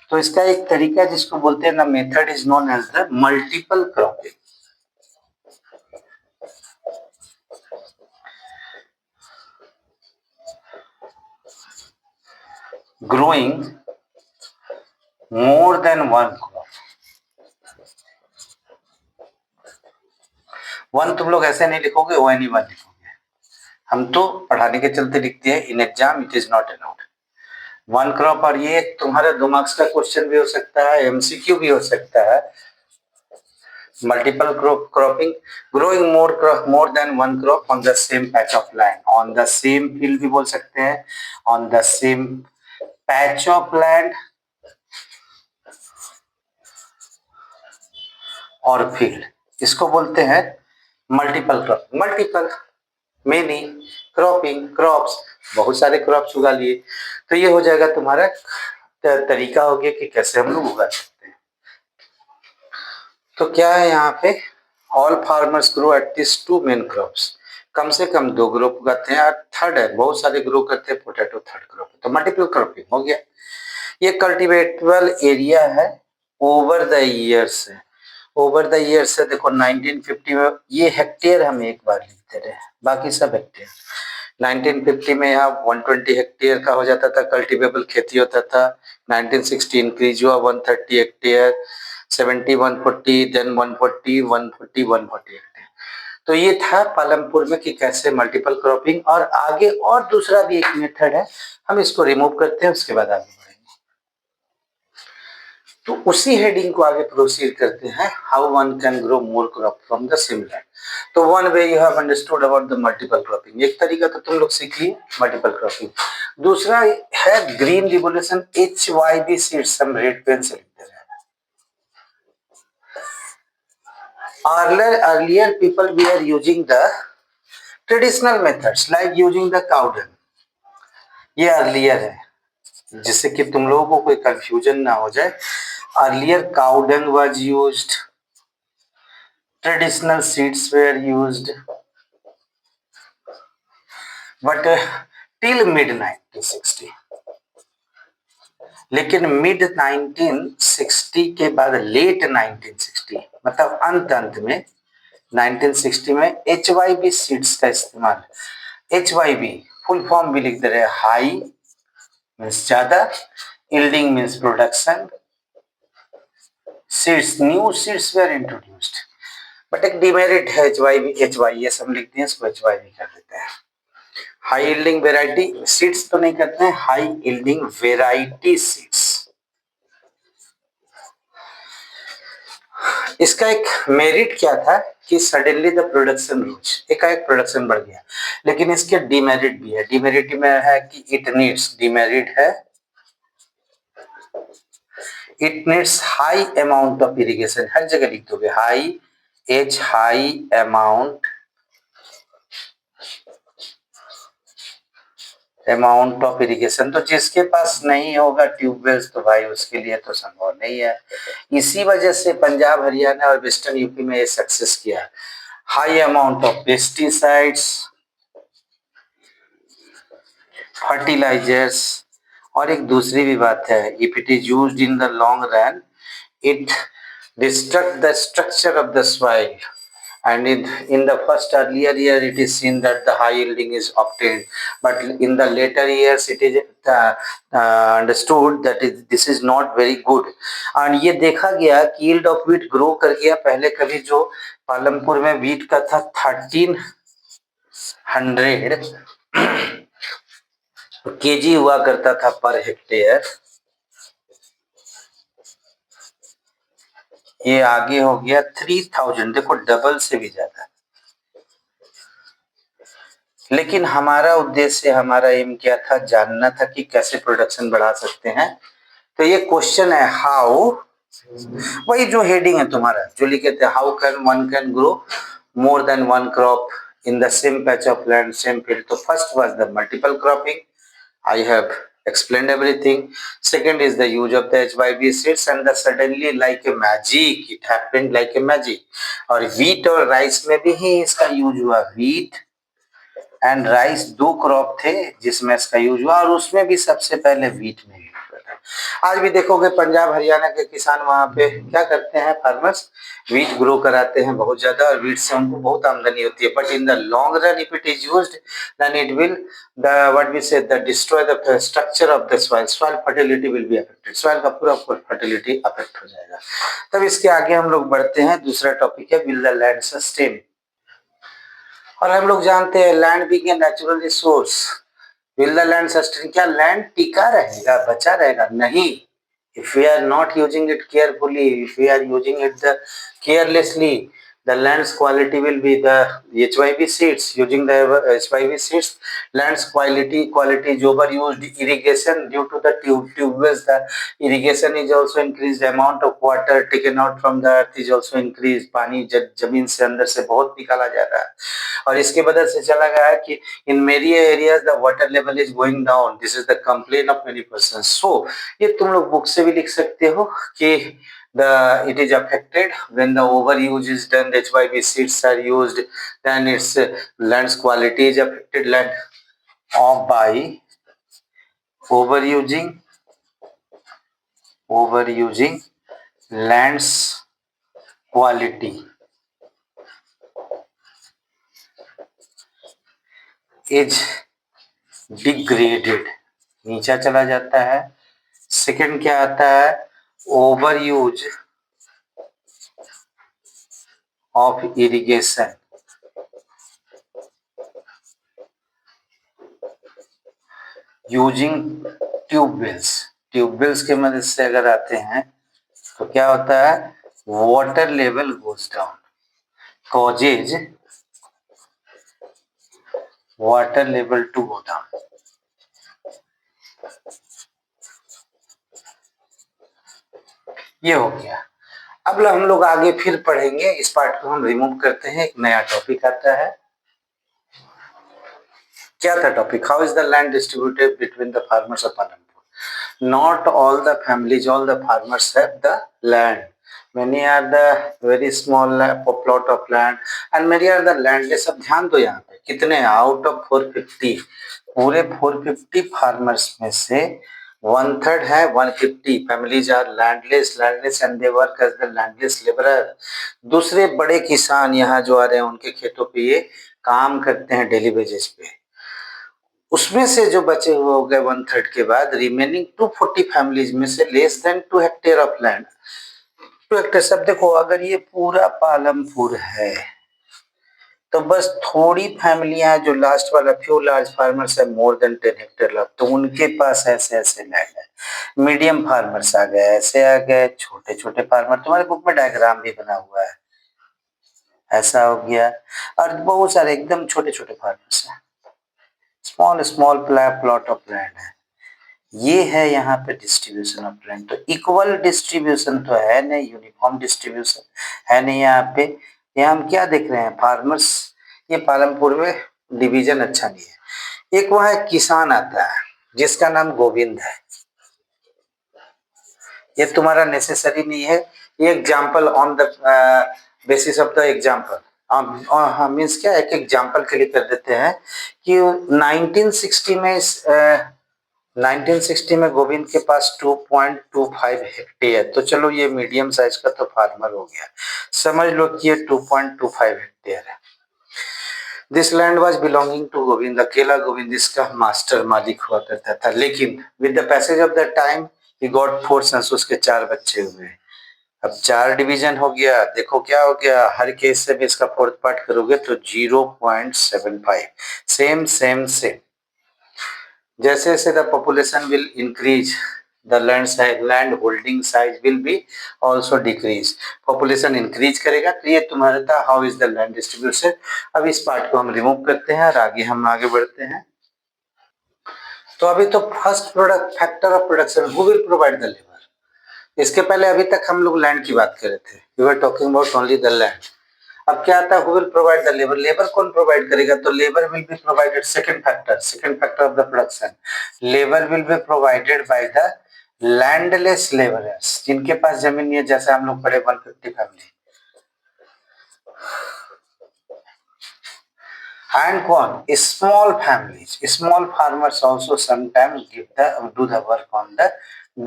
तो इसका एक तरीका जिसको बोलते हैं ना, method is known as the multiple cropping. growing more than one crop। One तुम लोग ऐसे नहीं लिखोगे, वन ही वन लिखोगे। हम तो पढ़ाने के चलते लिखते हैं, in exam it is not allowed one crop. और ये तुम्हारे 2 मार्क्स का क्वेश्चन भी हो सकता है, एमसीक्यू भी हो सकता है। Multiple cropping, growing more than one crop on the same patch of land, on the same field भी बोल सकते हैं, on the same patch of land और फील्ड, इसको बोलते हैं multiple cropping. Multiple many cropping, crops, बहुत सारे क्रॉप्स उगा लिए। तो ये हो जाएगा तुम्हारा तरीका हो गया कि कैसे हम लोग उगा सकते हैं। तो क्या है यहाँ पे, all farmers grow at least 2 main crops, कम से कम 2 ग्रुप उगाते हैं। और थर्ड है, बहुत सारे ग्रो करते हैं पोटैटो, थर्ड क्रॉप। तो मल्टीपल क्रॉपिंग हो गया। ये कल्टीवेटेबल एरिया है ओवर द ईयर्स है। ओवर द ईयर्स से देखो 1950 में ये हेक्टेयर हम एक बार लिखते रहे, बाकी सब हेक्टेयर। 1950 में यहाँ 120 हेक्टेयर का हो जाता था, कल्टीवेबल खेती होता था। 1960 इंक्रीज हुआ 130 हेक्टेयर, 70 140, देन 140 140 140 हेक्टेयर। तो ये था पालमपुर में कि कैसे मल्टीपल क्रॉपिंग, और आगे और दूसरा भी एक मेथड है, हम इसको रिमूव करते हैं, उसके बाद आगे बढ़ेंगे। तो उसी हेडिंग को आगे प्रोसीड करते हैं, how one can grow more crop from the same land. तो one way you have understood about the multiple cropping, एक तरीका तो तुम लोग सीख लिए मल्टीपल क्रॉपिंग। दूसरा है ग्रीन रिवोल्यूशन, HYV सीड्स, हम रेड पेन से लिखते हैं। Earlier people were using the traditional methods like using the cow dung, ये अर्लियर है, जिससे कि तुम लोगों को कोई कंफ्यूजन ना हो जाए। Earlier cow dung was used, traditional seeds where used, but till mid 1960। लेकिन मिड 1960 के बाद लेट 1960 मतलब अंत में 1960 में HYV सीड्स का इस्तेमाल, HYV फुल फॉर्म भी लिख दे रहे हैं, हाई मीन्स ज्यादा, yielding means production, seeds new seeds were introduced. But एक डिमेरिट है HYV, HYS हम लिखते हैं, इसको HYV कर देते हैं। हाई यील्डिंग वेराइटी सीड्स तो नहीं करते हैं, हाई यील्डिंग वेराइटी सीड्स। इसका एक मेरिट क्या था कि सडनली द प्रोडक्शन रोज, एकाएक प्रोडक्शन बढ़ गया, लेकिन इसके डिमेरिट भी है। डिमेरिट में है कि इट नीड्स, डिमेरिट है it needs high amount of irrigation, हर जगह लिख दोगे high, H high amount of irrigation. तो जिसके पास नहीं होगा ट्यूबवेल्स तो भाई उसके लिए तो संभव नहीं है। इसी वजह से पंजाब हरियाणा और वेस्टर्न यूपी में ये सक्सेस किया, high amount of pesticides, fertilizers. और एक दूसरी भी बात है, if it is used in the long run it destruct the structure of the soil, and in the first earlier year it is seen that the high yielding is obtained, but in the later years it is understood that this is not very good। and ये देखा गया कि yield of wheat grow कर गया, पहले कभी जो पालमपुर में wheat का था 1300 kg हुआ करता था पर हेक्टेयर, ये आगे हो गया 3000, देखो डबल से भी ज्यादा। लेकिन हमारा उद्देश्य, हमारा एम क्या था, जानना था कि कैसे प्रोडक्शन बढ़ा सकते हैं। तो ये क्वेश्चन है हाउ, वही जो हेडिंग है तुम्हारा जो लिखे थे, how can one can grow more than one crop in the same patch of land same field. तो first was the multiple cropping, I have explained everything. Second is the use of the HYV seeds, and the suddenly like a magic, it happened like a magic। और wheat और rice में भी ही इसका use हुआ, wheat and rice दो crop थे जिसमें इसका यूज हुआ, और उसमें भी सबसे पहले व्हीट में यूज हुआ था। आज भी देखोगे पंजाब हरियाणा के किसान वहां पे क्या करते हैं, फार्मर्स व्हीट ग्रो कराते हैं बहुत ज्यादा, और व्हीट से उनको बहुत आमदनी होती है। But in the long run if it is used then it will the what we say the destroy the structure of the soil, soil fertility will be affected, soil का पूरा फर्टिलिटी अफेक्ट हो जाएगा। तब इसके आगे हम लोग बढ़ते हैं, दूसरा टॉपिक है विल द लैंड सस्टेन। और हम लोग जानते हैं land being a natural resource, will the land sustain, क्या लैंड टिका रहेगा, बचा रहेगा? नहीं। If we are not using it carefully, if we are using it the carelessly, the land's quality will be the HYV seeds, using the HYV seeds land's quality is overused, irrigation due to the tube wells, the irrigation is also increased, amount of water taken out from the earth is also increased, पानी जमीन से अंदर से बहुत निकाला जा रहा है, और इसके वजह से चला गया है कि in many areas the water level is going down, this is the complaint of many persons। so ये तुम लोग बुक से भी लिख सकते हो कि it is affected when the overuse is done, that's why we seeds are used, then its land's quality is affected, land of by overusing lands quality is degraded, नीचा चला जाता है। सेकंड क्या आता है, over use of irrigation, using tube wells, tube wells की मदद से अगर आते हैं तो क्या होता है, water level goes down, causes water level to go down. ये हो गया। अब हम लोग आगे फिर पढ़ेंगे, इस पार्ट को हम रिमूव करते हैं, एक नया टॉपिक आता है। क्या था topic, how is the land distributed between the farmers of Palampur. Not all the families, all the farmers have the land, many are the very small plot of land and many are the landless। अब ध्यान दो यहाँ पे कितने out of 450, पूरे 450 farmers में से 1/3 है, 150 families are landless, landless and they work as the landless labourer. दूसरे बड़े किसान यहाँ जो आ रहे हैं उनके खेतों पे ये काम करते हैं डेली बेसिस पे। उसमें से जो बचे हुए हो गए 1/3 के बाद, रिमेनिंग 240 फैमिलीज में से less than 2 hectare of land. 2 hectare, सब देखो अगर ये पूरा पालमपुर है तो बस थोड़ी फैमिलियां जो लास्ट वाला फ्यू लार्ज फार्मर्स है मोर देन 10 हेक्टेयर लैंड, तो उनके पास ऐसे ऐसे लैंड है। मीडियम फार्मर्स आ गए, ऐसे आ गए, छोटे छोटे फार्मर, तुम्हारे बुक में डायग्राम भी बना हुआ है, ऐसा हो गया। और बहुत सारे एकदम छोटे छोटे फार्मर्स है, small small plot of land है। ये है यहाँ पे डिस्ट्रीब्यूशन ऑफ लैंड। तो इक्वल डिस्ट्रीब्यूशन तो है नहीं, यूनिफॉर्म डिस्ट्रीब्यूशन है नहीं यहाँ पे। यहाँ हम क्या देख रहे हैं, फार्मर्स, ये पालमपुर में डिवीजन अच्छा नहीं है। एक वहाँ एक किसान आता है जिसका नाम गोविंद है, ये तुम्हारा नेसेसरी नहीं है, ये example on the basis of the example, means क्या, एक एग्जाम्पल के लिए कर देते हैं कि 1960 में 1960 में गोविंद के पास 2.25 हेक्टेयर, तो चलो ये मीडियम साइज का तो फार्मर हो गया, समझ लो कि ये 2.25 हेक्टेयर है। This land was belonging to Govind, अकेला गोविंद इसका मास्टर मालिक हुआ करता था। लेकिन with the passage of the time he got 4 sons, उसके 4 बच्चे हुए। अब 4 डिवीजन हो गया, देखो क्या हो गया, हर केस से भी इसका 4th पार्ट करोगे तो 0.75, सेम सेम सेम। जैसे जैसे the population will increase, the land holding size will be also decrease. Population increase करेगा तो ये तुम्हारा था how is the land distribution. अब इस पार्ट को हम रिमूव करते हैं और आगे बढ़ते हैं। तो अभी तो first product factor of production, who will provide the labour. इसके पहले अभी तक हम लोग लैंड की बात कर रहे थे, we were talking about only the land. अब क्या आता है, who will provide the labour, labour कौन प्रोवाइड करेगा, तो labour will be provided, second factor of the production, labour will be provided by the landless labourers, जिनके पास जमीन नहीं है, जैसे हम लोग पढ़े 150 फैमिली। एंड कौन, small families, small farmers also sometimes do the work on the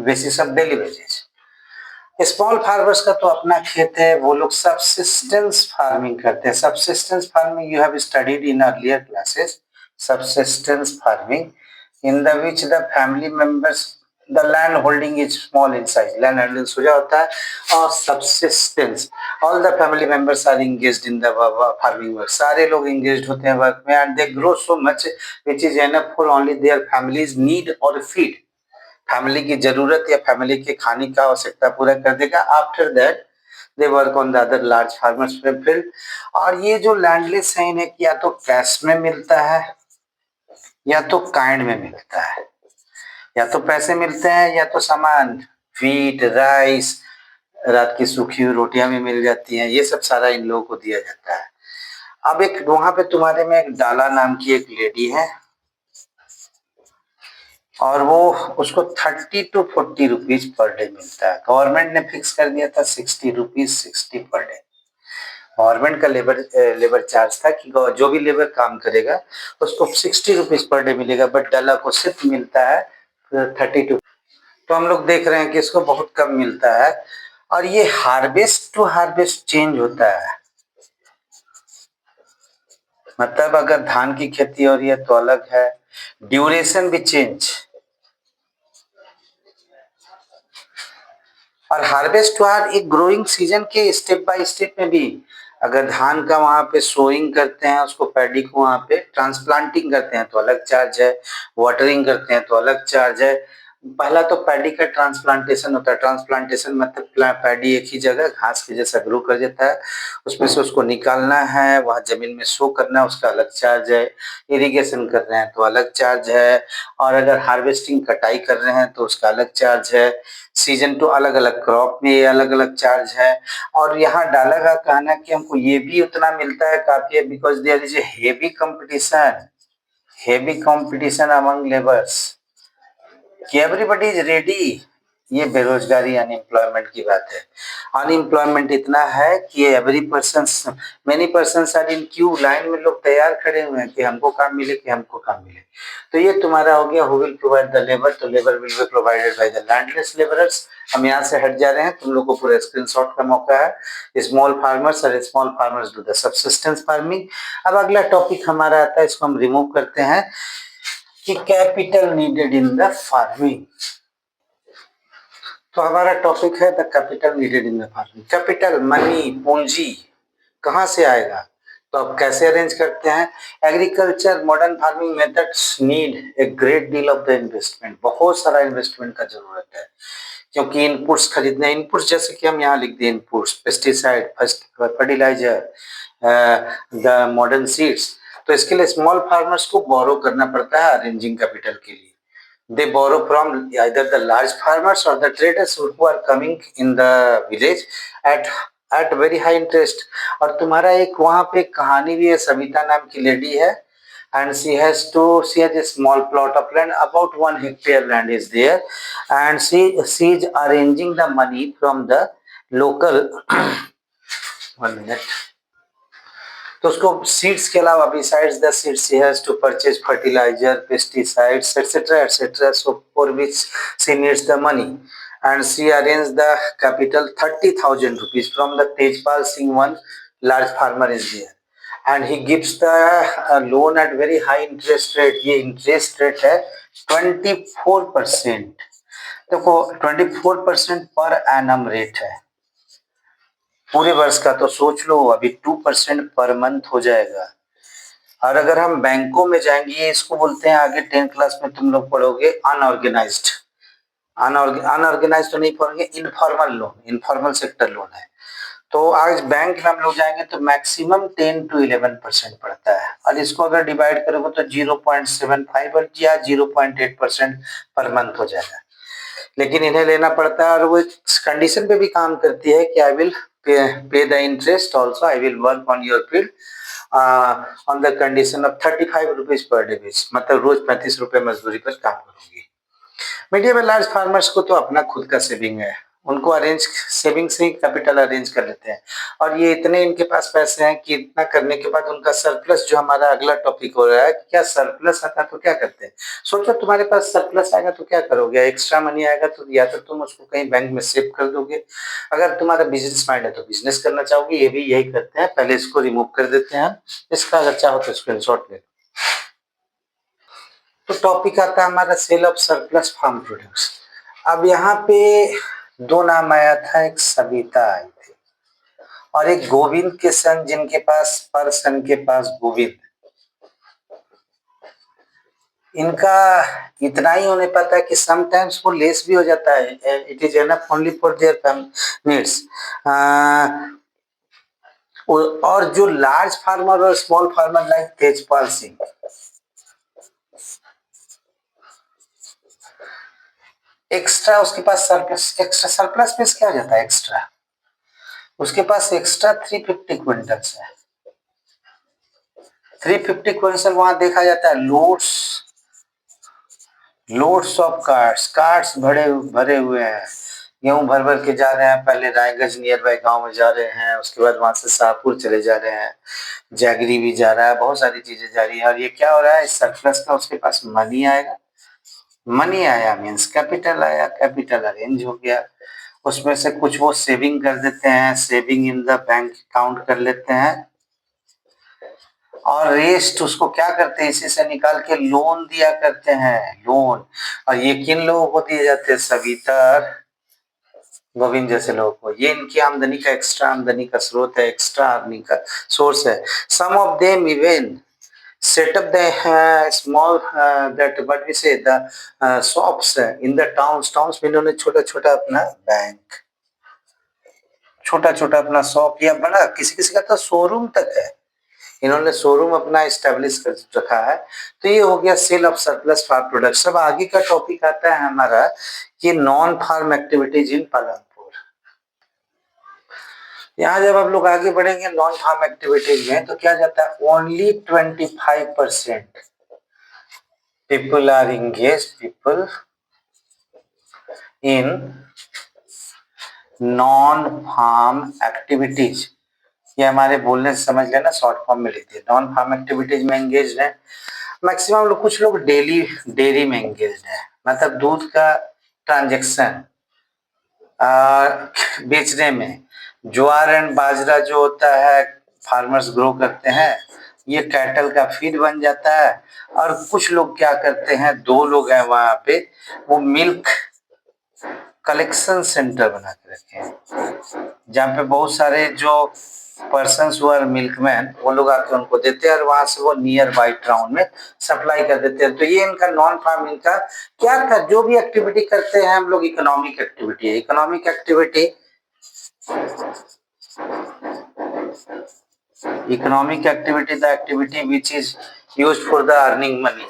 basis of daily wages. Small farmers का तो अपना खेत है, वो लोग सबसिस्टेंस फार्मिंग करते हैं। Subsistence farming you have studied in earlier classes, subsistence farming in the which the family members the land holding is small in size, land holding सोचा होता है, और subsistence all the family members are engaged in the farming work, सारे लोग engaged होते हैं work में, and they grow so much which is enough for only their families need और फीड, फैमिली की जरूरत या फैमिली के खाने का आवश्यकता पूरा कर देगा। After that they work on the other large farmers field. और ये जो लैंडलेस है इन्हें या तो कैश में मिलता है या तो काइंड में मिलता है, या तो पैसे मिलते हैं या तो सामान, वीट, राइस, रात की सूखी हुई रोटियां भी मिल जाती हैं, ये सब सारा इन लोगों को दिया जाता है। अब एक वहां पे तुम्हारे में एक डाला नाम की एक लेडी है, और वो उसको 30 to 40 रुपीज पर डे मिलता है। गवर्नमेंट ने फिक्स कर दिया था 60 रुपीज 60 पर डे, गवर्नमेंट का लेबर चार्ज था कि जो भी लेबर काम करेगा उसको 60 रुपीज पर डे मिलेगा, बट डला को सिर्फ मिलता है 32। तो हम लोग देख रहे हैं कि इसको बहुत कम मिलता है। और ये हार्वेस्ट टू हार्वेस्ट चेंज होता है। मतलब अगर धान की खेती हो रही है तो अलग है, ड्यूरेशन भी चेंज। और हार्वेस्ट टू हार एक ग्रोइंग सीजन के स्टेप बाय स्टेप में भी, अगर धान का वहां पे सोइंग करते हैं, उसको पैडी को वहां पे ट्रांसप्लांटिंग करते हैं तो अलग चार्ज है, वाटरिंग करते हैं तो अलग चार्ज है। पहला तो पैडी का ट्रांसप्लांटेशन होता है। ट्रांसप्लांटेशन मतलब पैडी एक ही जगह घास के जैसा ग्रो कर जाता है, उसमें से उसको निकालना है, वह जमीन में सो करना है, उसका अलग चार्ज है। इरिगेशन कर रहे हैं तो अलग चार्ज है, और अगर हार्वेस्टिंग कटाई कर रहे हैं तो उसका अलग चार्ज है। सीजन टू अलग अलग क्रॉप में ये अलग अलग चार्ज है। और यहाँ डाला का कहना कि हमको ये भी उतना मिलता है काफी है, because there is a heavy competition among labours कि एवरीबडी इज रेडी। ये बेरोजगारी अनएम्प्लॉयमेंट की बात है। अनएम्प्लॉयमेंट इतना है कि every person many person are in queue, लाइन में लोग तैयार खड़े हुए हैं कि हमको काम मिले, कि हमको काम मिले। तो ये तुम्हारा हो गया who will provide the labour, तो labour will be provided by the landless labourers. हम यहाँ से हट जा रहे हैं, तुम लोग को पूरा स्क्रीनशॉट का मौका है। स्मॉल फार्मर्स और small farmers do the subsistence farming. अब अगला टॉपिक हमारा आता है, इसको हम रिमूव करते हैं कि capital needed in the farming. तो हमारा टॉपिक है the capital needed in the farming. Capital money, पूंजी कहाँ से आएगा, तो अब कैसे अरेंज करते हैं। Agriculture modern farming methods need a great deal of the investment. बहुत सारा इन्वेस्टमेंट का जरूरत है, क्योंकि इनपुट्स खरीदने, इनपुट्स जैसे कि हम यहाँ लिख दें, inputs pesticide, fertilizer, the modern seeds. तो इसके लिए स्मॉल फार्मर्स को बोरो करना पड़ता है अरेंजिंग कैपिटल के लिए। They borrow from either the large farmers or the traders who are coming in the village at very high interest। और तुम्हारा एक वहां पे कहानी भी है, सविता नाम की लेडी है, and she has a small plot of land, about 1 hectare land is there, and she is arranging the money from the local 1 minute। तो उसको सीड्स के अलावा besides the seeds she has to purchase fertilizer, pesticides, etc. So for which she needs the money, and she arranged the capital 30,000 rupees from the Tejpal Singh, one large farmer is there, and he gives the loan at very high interest rate। ये interest rate है 24%। देखो 24% per annum rate है पूरे वर्ष का, तो सोच लो अभी 2% पर मंथ हो जाएगा। और अगर हम बैंकों में जाएंगे, इसको बोलते हैं आगे 10th क्लास में तुम लोग पढ़ोगे अनऑर्गेनाइज्ड। अनऑर्गेनाइज्ड तो नहीं पढ़ोगे, informal loan, informal sector loan है। तो आज बैंक में हम लोग जाएंगे तो मैक्सिमम 10 to 11% पड़ता है, और इसको अगर डिवाइड करोगे तो 0.75 या 0.8% पर मंथ हो जाएगा। लेकिन इन्हें लेना पड़ता है, और वो कंडीशन पे भी काम करती है कि I will pay the interest also, I will work on your field on the condition of 35 rupees per day base, मतलब रोज 35 रुपए मजदूरी पर काम करोगी। मीडियम एंड लार्ज फार्मर्स को तो अपना खुद का सेविंग है, उनको अरेंज सेविंग से कैपिटल अरेंज कर लेते हैं, और ये इतने इनके पास पैसे हैं कि इतना करने के बाद उनका सरप्लस, जो हमारा अगला टॉपिक हो रहा है, क्या सरप्लस आता तो क्या करते हैं। सोचो तुम्हारे पास सरप्लस आएगा तो क्या करोगे, एक्स्ट्रा मनी आएगा तो या तो तुम उसको कहीं बैंक में सेव कर दोगे, अगर तुम्हारा बिजनेस माइंड है तो बिजनेस करना चाहोगे, ये भी यही करते हैं। पहले इसको रिमूव कर देते हैं, इसका अगर चाहो तो स्क्रीनशॉट ले। तो टॉपिक आता है हमारा sale of surplus farm products. अब यहाँ पे दो नाम आया था, एक सविता आई थी और एक गोविंद के सन, जिनके पास पर सन के पास गोविंद। इनका इतना ही होने पाता है कि समटाइम्स वो लेस भी हो जाता है, it is enough only for their needs. और जो लार्ज फार्मर और small farmer like Tejpal Singh, extra उसके पास सरप्लस, एक्स्ट्रा सरप्लस में क्या हो जाता है एक्स्ट्रा, उसके पास एक्स्ट्रा 350 क्विंटल्स है। 350 क्विंटल वहां देखा जाता है, लोड्स ऑफ कार्ट्स भरे भरे हुए हैं, गेहूं भर भर के जा रहे हैं। पहले रायगंज नियर बाई गांव में जा रहे हैं, उसके बाद वहां से शाहपुर चले जा रहे हैं, जैगरी भी जा रहा है, बहुत सारी चीजें जा रही है। और ये क्या हो रहा है, सरप्लस का उसके पास मनी आएगा, मनी आया मीन्स कैपिटल आया, कैपिटल अरेंज हो गया। उसमें से कुछ वो सेविंग कर देते हैं, saving in the bank account कर लेते हैं, और रेस्ट उसको क्या करते हैं, इसी से निकाल के लोन दिया करते हैं, लोन। और ये किन लोगों को दिए जाते हैं, सविता गोविंद जैसे लोगों को। ये इनकी आमदनी का एक्स्ट्रा आमदनी का स्रोत है, एक्स्ट्रा अर्निंग का सोर्स है। Some of them even set up the small that what we say the shops in the towns में इन्होंने छोटा छोटा अपना बैंक, छोटा छोटा अपना शॉप, या बड़ा किसी किसी का तो शोरूम तक है, इन्होंने शोरूम अपना इस्टेब्लिश कर रखा है। तो ये हो गया sale of surplus farm products. अब आगे का टॉपिक आता है हमारा कि non farm activities in Palanpur. यहाँ जब आप लोग आगे बढ़ेंगे नॉन फार्म एक्टिविटीज में, तो क्या जाता है, only 25% people are engaged, people in non farm activities. ये हमारे बोलने से समझ लेना, शॉर्ट फॉर्म में लिखते हैं। नॉन फार्म एक्टिविटीज में एंगेज है मैक्सिमम लोग। कुछ लोग डेयरी में एंगेज है, मतलब दूध का ट्रांजेक्शन बेचने में। ज्वार एंड बाजरा जो होता है फार्मर्स ग्रो करते हैं, ये कैटल का फीड बन जाता है। और कुछ लोग क्या करते हैं, 2 लोग हैं वहां पे, वो मिल्क कलेक्शन सेंटर बना के रखे हैं, जहाँ पे बहुत सारे जो पर्सन्स हुआ मिल्कमैन, वो लोग आके उनको देते हैं और वहां से वो नियर बाई टाउन में सप्लाई कर देते हैं। तो ये इनका नॉन फार्मिंग का क्या था, जो भी एक्टिविटी करते हैं हम लोग, इकोनॉमिक एक्टिविटी है। Economic activity, economic activity the activity which is used for the earning money.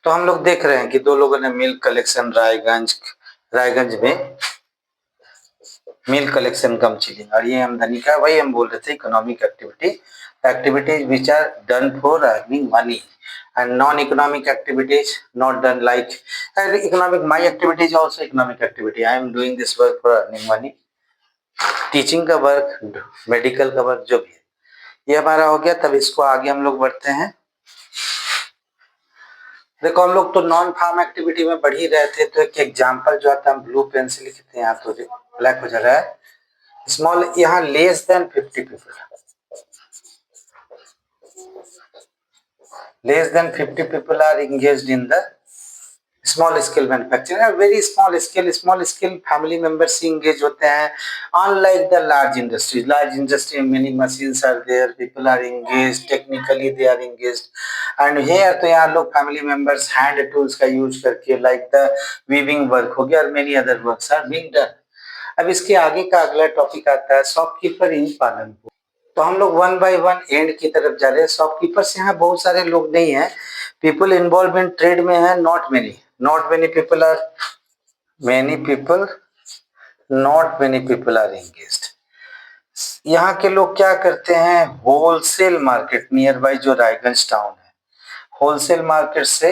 तो हम लोग देख रहे हैं कि 2 लोगों ने मिल्क कलेक्शन रायगंज में मिल्क कलेक्शन कम चिलिंग, और ये आमदनी का, वही हम बोल रहे थे economic activity, activities which are done for earning money, and non-economic activities not done like economic. My activity is also economic activity. I am doing this work for earning money. Teaching का work, medical का work, जो भी है, ये हमारा हो गया। तब इसको आगे हम लोग बढ़ते हैं। देखो हम लोग तो नॉन फार्म एक्टिविटी में बढ़ ही रहे थे, तो एक एग्जांपल जो आता है, हम ब्लू पेन से लिखते हैं, यहाँ तो ब्लैक हो जा रहा है। स्मॉल, यहाँ less than 50 people, less than 50 people are engaged in the small scale manufacturing, very small scale family members engage होते हैं। Unlike the large industry many machines are there, people are engaged, technically they are engaged, and here तो यहाँ लोग family members hand tools का use करके like the weaving work हो गया और many other works are being done। अब इसके आगे का अगला टॉपिक आता है शॉपकीपर इन पालनपुर। तो हम लोग 1 बाय 1 एंड की तरफ जा रहे हैं। शॉपकीपर्स यहाँ बहुत सारे लोग नहीं है, पीपल इन्वॉल्व इन ट्रेड में है, not many people are engaged. यहाँ के लोग क्या करते हैं, होलसेल मार्केट नियर बाई जो रायगंज टाउन है, होलसेल मार्केट से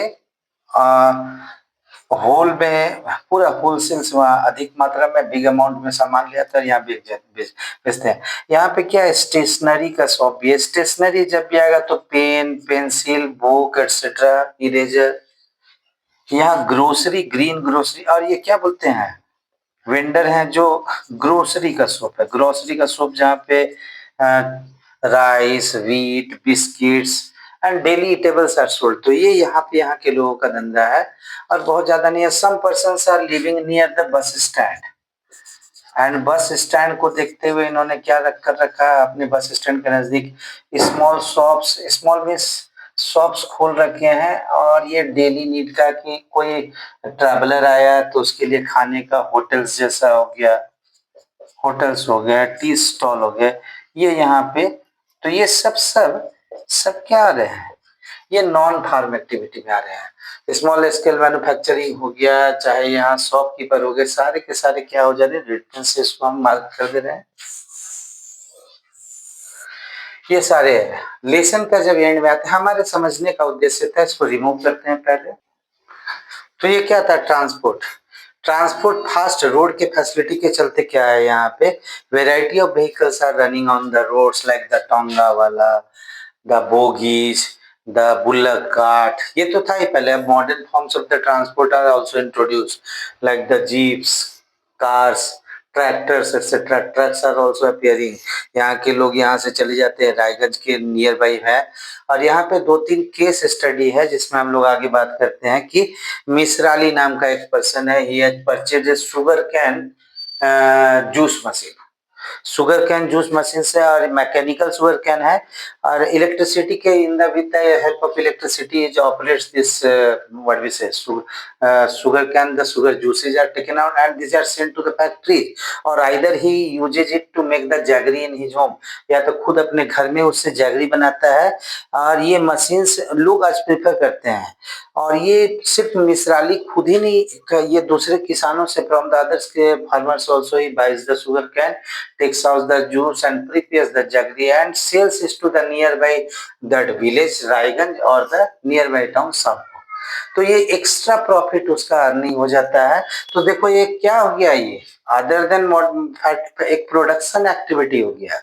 होल में पूरा होलसेल से वहाँ अधिक मात्रा में बिग अमाउंट में सामान ले आता है, यहाँ बेचते हैं। यहाँ पे क्या है, स्टेशनरी का शॉप भी है। स्टेशनरी जब भी आएगा तो pen, pencil, book etcetera, eraser. यहाँ ग्रोसरी, ग्रीन ग्रोसरी, और ये क्या बोलते हैं, वेंडर हैं जो ग्रोसरी का शॉप है, ग्रोसरी का शॉप जहाँ पे rice, wheat, biscuits and daily eatables are sold. तो ये यहाँ के लोगों का धंधा है, और बहुत ज्यादा नहीं है। Some persons are living near the bus stand, and bus stand को देखते हुए इन्होंने क्या कर रखा है, अपने बस स्टैंड के नजदीक small shops, small means shops खोल रखे हैं। और ये डेली नीड का, कि कोई ट्रैवलर आया तो उसके लिए खाने का होटल्स जैसा हो गया, होटल्स हो गया, टी स्टॉल हो गया, ये यहाँ पे। तो ये सब क्या आ रहे हैं, ये नॉन फार्म एक्टिविटी में आ रहे हैं। स्मॉल स्केल मैन्युफैक्चरिंग हो गया, चाहे यहाँ शॉपकीपर हो गए, सारे के सारे क्या हो जा रहे हैं, रिटर्न से इसको हम मार्क कर दे रहे हैं। ये सारे लेसन का जब एंड में आता है, हमारे समझने का उद्देश्य था, इसको रिमूव करते हैं पहले। तो ये क्या था, ट्रांसपोर्ट फास्ट रोड के फैसिलिटी के चलते क्या है, यहाँ पे variety of vehicles are running on the road like the tonga वाला, the bogies, the bullock cart. ये तो था ही पहले। Modern forms of the transport are also introduced like the jeeps, cars, tractors etcetera, trucks are also appearing. यहाँ के लोग यहाँ से चले जाते हैं, रायगंज के नियर बाई है। और यहाँ पे 2-3 केस स्टडी है जिसमें हम लोग आगे बात करते हैं कि मिसराली नाम का एक पर्सन है, he has purchased a sugar cane juice machine. Sugar cane juice machine से, और मैकेनिकल शुगर कैन है, और इलेक्ट्रिसिटी के in the with the help of electricity is operates this what we say sugar can, the sugar juices are taken out and these are sent to the factory, or either he uses it to make the jaggery in his home, या तो खुद अपने घर में उससे jaggery बनाता है। और ये मशीन लोग आज प्रेफर करते हैं। और ये सिर्फ मिसराली खुद ही नहीं, ये दूसरे किसानों से, फ्रॉम द अदर्स के farmers also he buys the sugar cane, takes out the juice and prepares the jaggery and sells it to the nearby that village Raiganj or the nearby town Sampo। तो ये extra profit उसका earning हो जाता है। तो देखो ये क्या हो गया, ये अदर देन एक प्रोडक्शन एक्टिविटी हो गया।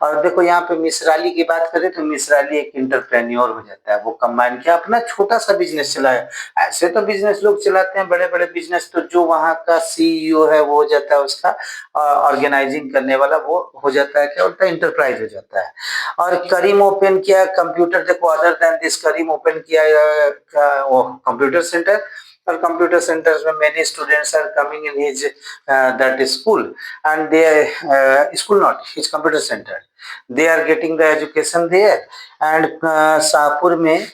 और देखो यहाँ पे मिसराली की बात करें तो मिसराली एक इंटरप्रेन्योर हो जाता है, वो कंबाइन किया, अपना छोटा सा बिजनेस चलाया। ऐसे तो बिजनेस लोग चलाते हैं बड़े बड़े बिजनेस, तो जो वहाँ का सीईओ है वो हो जाता है उसका ऑर्गेनाइजिंग करने वाला, वो हो जाता है क्या होता है, इंटरप्राइज हो जाता है। और करीम ओपन किया कंप्यूटर, देखो other than this Karim open किया कंप्यूटर सेंटर, और कंप्यूटर सेंटर्स में many students are coming in his that school, and they school not his computer centre, they are getting the education there। and Shahpur में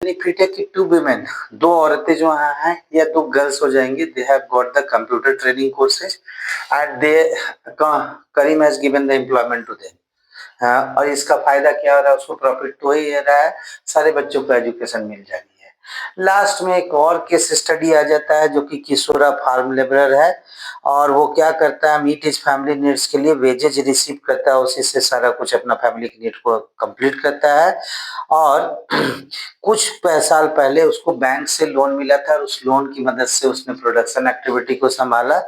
benefit है कि 2 women, 2 औरतें जो यहाँ हैं या 2 गर्ल्स हो जाएंगी, they have got the computer training courses and they Karim has given the employment to them. और इसका फायदा क्या हो रहा है, उसको प्रॉफिट तो ही रहा है, सारे बच्चों को एजुकेशन मिल जाएगी। लास्ट में एक और केस स्टडी आ जाता है जो कि किशोरा फार्म लेबरर है, और वो क्या करता है, मीट इज फैमिली नीड्स के लिए वेजेज रिसीव करता है, उसी से सारा कुछ अपना फैमिली की नीड को कंप्लीट करता है। और कुछ साल पहले उसको बैंक से लोन मिला था, और उस लोन की मदद से उसने प्रोडक्शन एक्टिविटी को संभाला,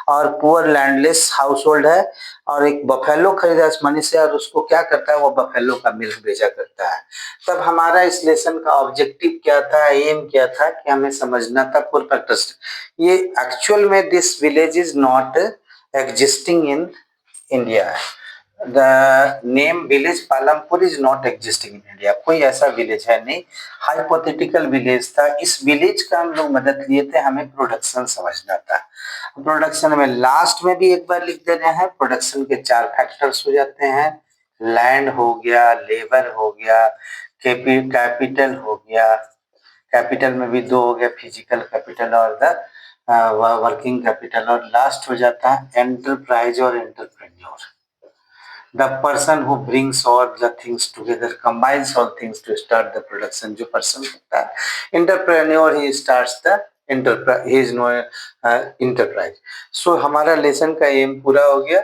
और पुअर लैंडलेस हाउस होल्ड है, और एक बफेलो खरीदा इस मनी से, और उसको क्या करता है, वो बफेलो का मिल्क बेचा करता है। तब हमारा इस लेसन का ऑब्जेक्टिव क्या था, एम क्या था, कि हमें समझना था फुल फैक्टर्स। ये एक्चुअल में this village is not existing in India, the name village Palampur is not existing in India, कोई ऐसा विलेज है नहीं, हाइपोथेटिकल विलेज था। इस विलेज का हम लोग मदद लिए थे, हमें प्रोडक्शन समझना था। प्रोडक्शन में लास्ट में भी एक बार लिख दे रहे हैं, प्रोडक्शन के 4 फैक्टर्स हो जाते हैं, लैंड हो गया, लेबर हो गया, कैपिटल हो गया, कैपिटल में भी 2 हो गया, फिजिकल कैपिटल और द वर्किंग कैपिटल, और लास्ट हो जाता है एंटरप्राइज और entrepreneur, the person who brings all the things together, combines all things to start the production, जो person होता है entrepreneur, he starts the enterprise, he is no enterprise। so हमारा lesson का एम पूरा हो गया,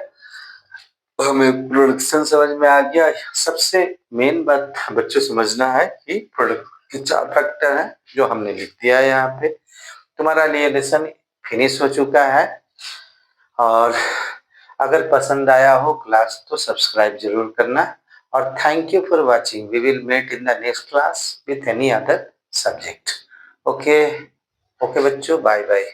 हमें प्रोडक्शन समझ में आ गया। सबसे मेन बात बच्चों समझना है कि प्रोडक्ट के 4 फैक्टर हैं जो हमने लिख दिया है यहाँ पे। तुम्हारा लिए लेसन फिनिश हो चुका है, और अगर पसंद आया हो क्लास तो सब्सक्राइब जरूर करना, और thank you for watching. We will met in the next class with any other subject. Okay okay बच्चों, बाय बाय।